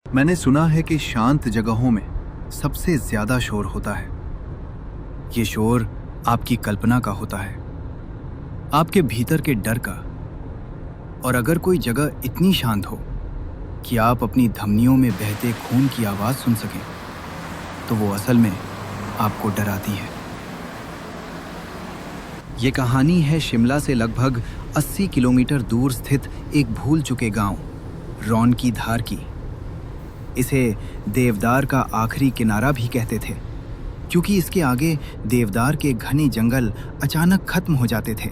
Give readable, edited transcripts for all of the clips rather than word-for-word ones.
मैंने सुना है कि शांत जगहों में सबसे ज्यादा शोर होता है। ये शोर आपकी कल्पना का होता है, आपके भीतर के डर का। और अगर कोई जगह इतनी शांत हो कि आप अपनी धमनियों में बहते खून की आवाज सुन सकें, तो वो असल में आपको डराती है। ये कहानी है शिमला से लगभग 80 किलोमीटर दूर स्थित एक भूल चुके गांव रौन की धार की। इसे देवदार का आखिरी किनारा भी कहते थे, क्योंकि इसके आगे देवदार के घने जंगल अचानक खत्म हो जाते थे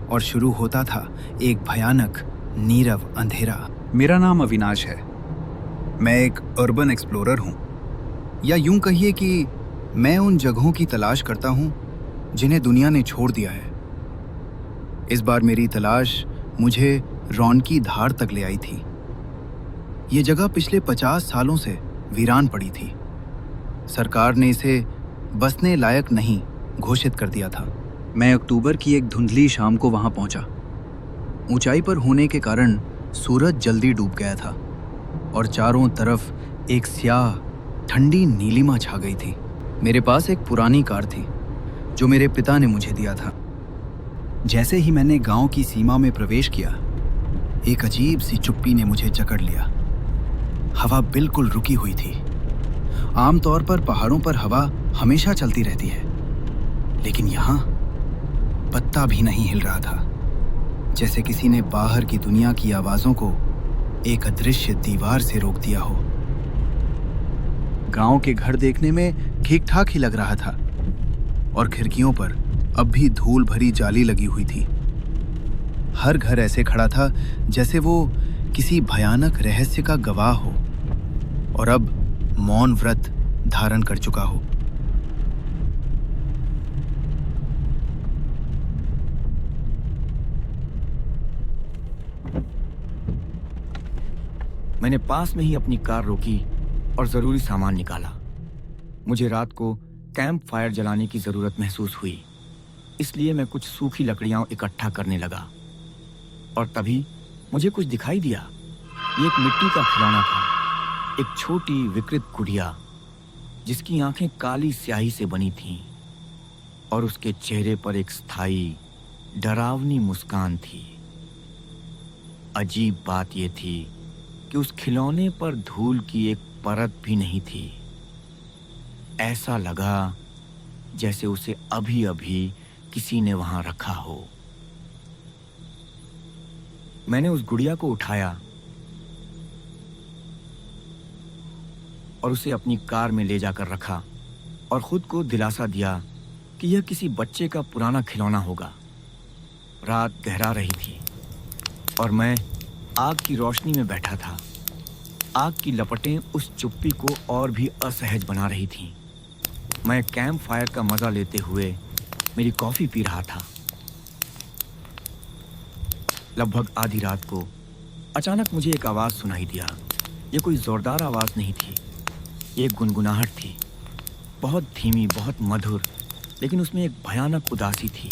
और शुरू होता था एक भयानक नीरव अंधेरा। मेरा नाम अविनाश है। मैं एक अर्बन एक्सप्लोरर हूँ, या यूं कहिए कि मैं उन जगहों की तलाश करता हूँ जिन्हें दुनिया ने छोड़ दिया है। इस बार मेरी तलाश मुझे रौन की धार तक ले आई थी। ये जगह पिछले 50 सालों से वीरान पड़ी थी। सरकार ने इसे बसने लायक नहीं घोषित कर दिया था। मैं अक्टूबर की एक धुंधली शाम को वहां पहुंचा। ऊंचाई पर होने के कारण सूरज जल्दी डूब गया था और चारों तरफ एक स्याह ठंडी नीलिमा छा गई थी। मेरे पास एक पुरानी कार थी जो मेरे पिता ने मुझे दिया था। जैसे ही मैंने गांव की सीमा में प्रवेश किया, एक अजीब सी चुप्पी ने मुझे जकड़ लिया। हवा बिल्कुल रुकी हुई थी। आमतौर पर पहाड़ों पर हवा हमेशा चलती रहती है, लेकिन यहाँ पत्ता भी नहीं हिल रहा था, जैसे किसी ने बाहर की दुनिया की आवाजों को एक अदृश्य दीवार से रोक दिया हो। गांव के घर देखने में ठीक ठाक ही लग रहा था और खिड़कियों पर अब भी धूल भरी जाली लगी हुई थी। हर घर ऐसे खड़ा था जैसे वो किसी भयानक रहस्य का गवाह हो और अब मौन व्रत धारण कर चुका हो। मैंने पास में ही अपनी कार रोकी और जरूरी सामान निकाला। मुझे रात को कैंप फायर जलाने की जरूरत महसूस हुई, इसलिए मैं कुछ सूखी लकड़ियां इकट्ठा करने लगा। और तभी मुझे कुछ दिखाई दिया। ये एक मिट्टी का खिलौना था, एक छोटी विकृत गुड़िया जिसकी आंखें काली स्याही से बनी थीं और उसके चेहरे पर एक स्थायी डरावनी मुस्कान थी। अजीब बात यह थी कि उस खिलौने पर धूल की एक परत भी नहीं थी। ऐसा लगा जैसे उसे अभी अभी किसी ने वहां रखा हो। मैंने उस गुड़िया को उठाया और उसे अपनी कार में ले जाकर रखा और खुद को दिलासा दिया कि यह किसी बच्चे का पुराना खिलौना होगा। रात गहरा रही थी और मैं आग की रोशनी में बैठा था। आग की लपटें उस चुप्पी को और भी असहज बना रही थीं। मैं कैंप फायर का मजा लेते हुए मेरी कॉफी पी रहा था। लगभग आधी रात को अचानक मुझे एक आवाज सुनाई दिया। यह कोई जोरदार आवाज नहीं थी, एक गुनगुनाहट थी, बहुत धीमी, बहुत मधुर, लेकिन उसमें एक भयानक उदासी थी।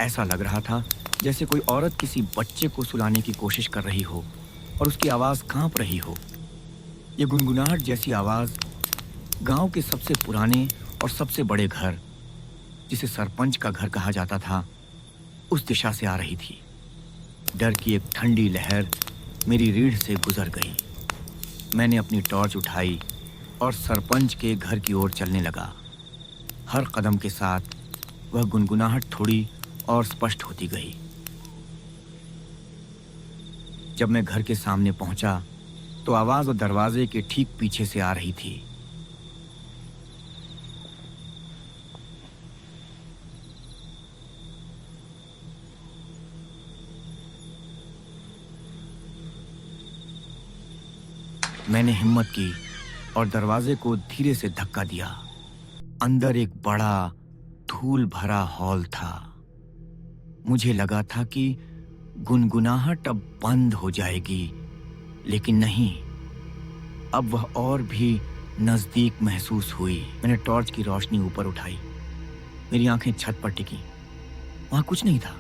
ऐसा लग रहा था जैसे कोई औरत किसी बच्चे को सुलाने की कोशिश कर रही हो और उसकी आवाज़ कांप रही हो। ये गुनगुनाहट जैसी आवाज़ गांव के सबसे पुराने और सबसे बड़े घर, जिसे सरपंच का घर कहा जाता था, उस दिशा से आ रही थी। डर की एक ठंडी लहर मेरी रीढ़ से गुजर गई। मैंने अपनी टॉर्च उठाई और सरपंच के घर की ओर चलने लगा। हर कदम के साथ वह गुनगुनाहट थोड़ी और स्पष्ट होती गई। जब मैं घर के सामने पहुंचा तो आवाज दरवाजे के ठीक पीछे से आ रही थी। मैंने हिम्मत की और दरवाजे को धीरे से धक्का दिया। अंदर एक बड़ा धूल भरा हॉल था। मुझे लगा था कि गुनगुनाहट अब बंद हो जाएगी, लेकिन नहीं, अब वह और भी नजदीक महसूस हुई। मैंने टॉर्च की रोशनी ऊपर उठाई। मेरी आंखें छत पर टिकी। वहां कुछ नहीं था,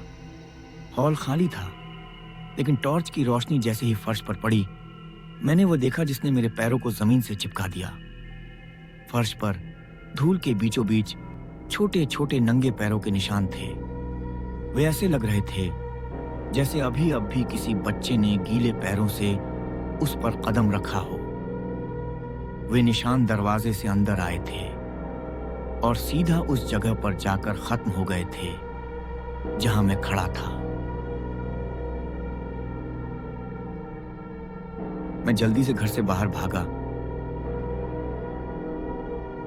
हॉल खाली था, लेकिन टॉर्च की रोशनी जैसे ही फर्श पर पड़ी, मैंने वो देखा जिसने मेरे पैरों को जमीन से चिपका दिया। फर्श पर धूल के बीचों बीच छोटे छोटे नंगे पैरों के निशान थे। वे ऐसे लग रहे थे जैसे अभी अभी किसी बच्चे ने गीले पैरों से उस पर कदम रखा हो। वे निशान दरवाजे से अंदर आए थे और सीधा उस जगह पर जाकर खत्म हो गए थे जहां मैं खड़ा था। मैं जल्दी से घर से बाहर भागा।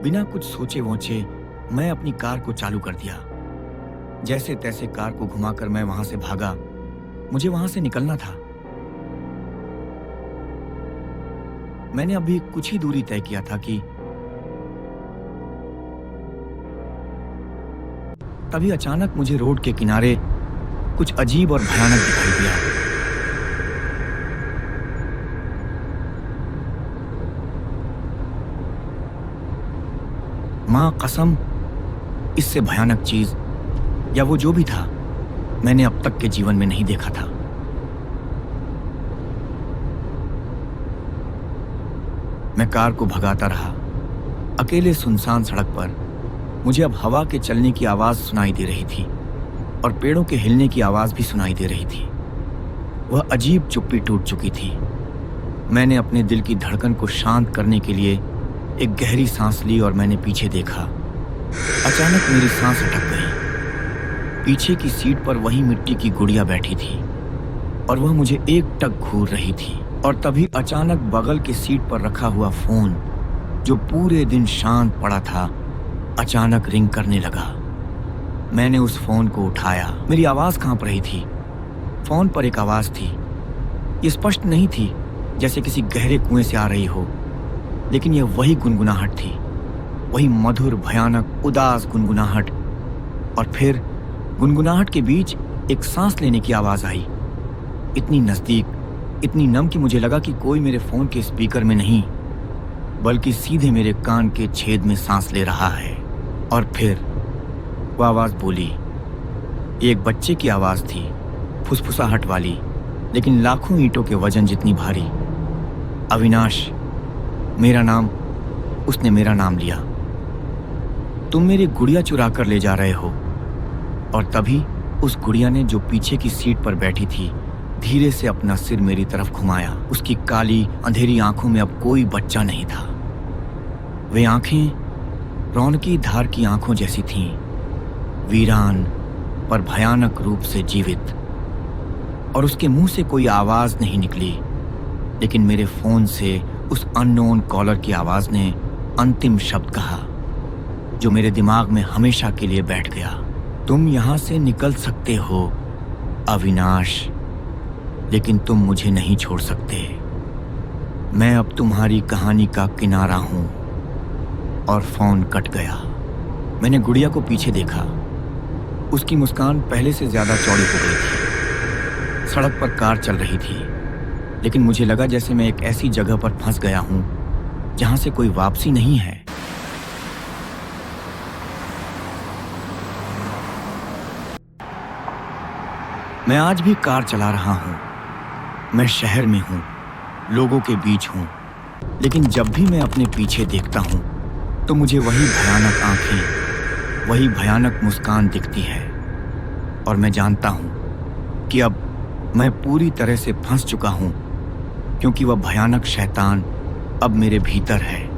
बिना कुछ सोचे वोचे मैं अपनी कार को चालू कर दिया। जैसे तैसे कार को घुमाकर मैं वहां से भागा। मुझे वहां से निकलना था। मैंने अभी कुछ ही दूरी तय किया था कि तभी अचानक मुझे रोड के किनारे कुछ अजीब और भयानक दिखाई दिया। मां कसम, इससे भयानक चीज या वो जो भी था मैंने अब तक के जीवन में नहीं देखा था। मैं कार को भगाता रहा। अकेले सुनसान सड़क पर मुझे अब हवा के चलने की आवाज सुनाई दे रही थी और पेड़ों के हिलने की आवाज भी सुनाई दे रही थी। वह अजीब चुप्पी टूट चुकी थी। मैंने अपने दिल की धड़कन को शांत करने के लिए एक गहरी सांस ली और मैंने पीछे देखा। अचानक मेरी सांस अटक गई। पीछे की सीट पर वही मिट्टी की गुड़िया बैठी थी और वह मुझे एकटक घूर रही थी। और तभी अचानक बगल की सीट पर रखा हुआ फोन, जो पूरे दिन शांत पड़ा था, अचानक रिंग करने लगा। मैंने उस फोन को उठाया। मेरी आवाज कांप रही थी। फोन पर एक आवाज थी। ये स्पष्ट नहीं थी जैसे किसी गहरे कुएं से आ रही हो, लेकिन यह वही गुनगुनाहट थी, वही मधुर भयानक उदास गुनगुनाहट। और फिर गुनगुनाहट के बीच एक सांस लेने की आवाज आई, इतनी नजदीक, इतनी नम कि मुझे लगा कि कोई मेरे फोन के स्पीकर में नहीं बल्कि सीधे मेरे कान के छेद में सांस ले रहा है। और फिर वो आवाज बोली। ये एक बच्चे की आवाज थी, फुसफुसाहट वाली, लेकिन लाखों ईंटों के वजन जितनी भारी। अविनाश, मेरा नाम। उसने मेरा नाम लिया। तुम मेरी गुड़िया चुरा कर ले जा रहे हो। और तभी उस गुड़िया ने, जो पीछे की सीट पर बैठी थी, धीरे से अपना सिर मेरी तरफ घुमाया। उसकी काली अंधेरी आंखों में अब कोई बच्चा नहीं था। वे आंखें रौनकी धार की आंखों जैसी थीं, वीरान पर भयानक रूप से जीवित। और उसके मुंह से कोई आवाज नहीं निकली, लेकिन मेरे फोन से उस अननोन कॉलर की आवाज ने अंतिम शब्द कहा, जो मेरे दिमाग में हमेशा के लिए बैठ गया। तुम यहां से निकल सकते हो अविनाश, लेकिन तुम मुझे नहीं छोड़ सकते। मैं अब तुम्हारी कहानी का किनारा हूं। और फोन कट गया। मैंने गुड़िया को पीछे देखा। उसकी मुस्कान पहले से ज्यादा चौड़ी हो गई थी। सड़क पर कार चल रही थी, लेकिन मुझे लगा जैसे मैं एक ऐसी जगह पर फंस गया हूं जहां से कोई वापसी नहीं है। मैं आज भी कार चला रहा हूं। मैं शहर में हूं, लोगों के बीच हूं, लेकिन जब भी मैं अपने पीछे देखता हूं तो मुझे वही भयानक आंखें, वही भयानक मुस्कान दिखती है। और मैं जानता हूं कि अब मैं पूरी तरह से फंस चुका हूं, क्योंकि वह भयानक शैतान अब मेरे भीतर है।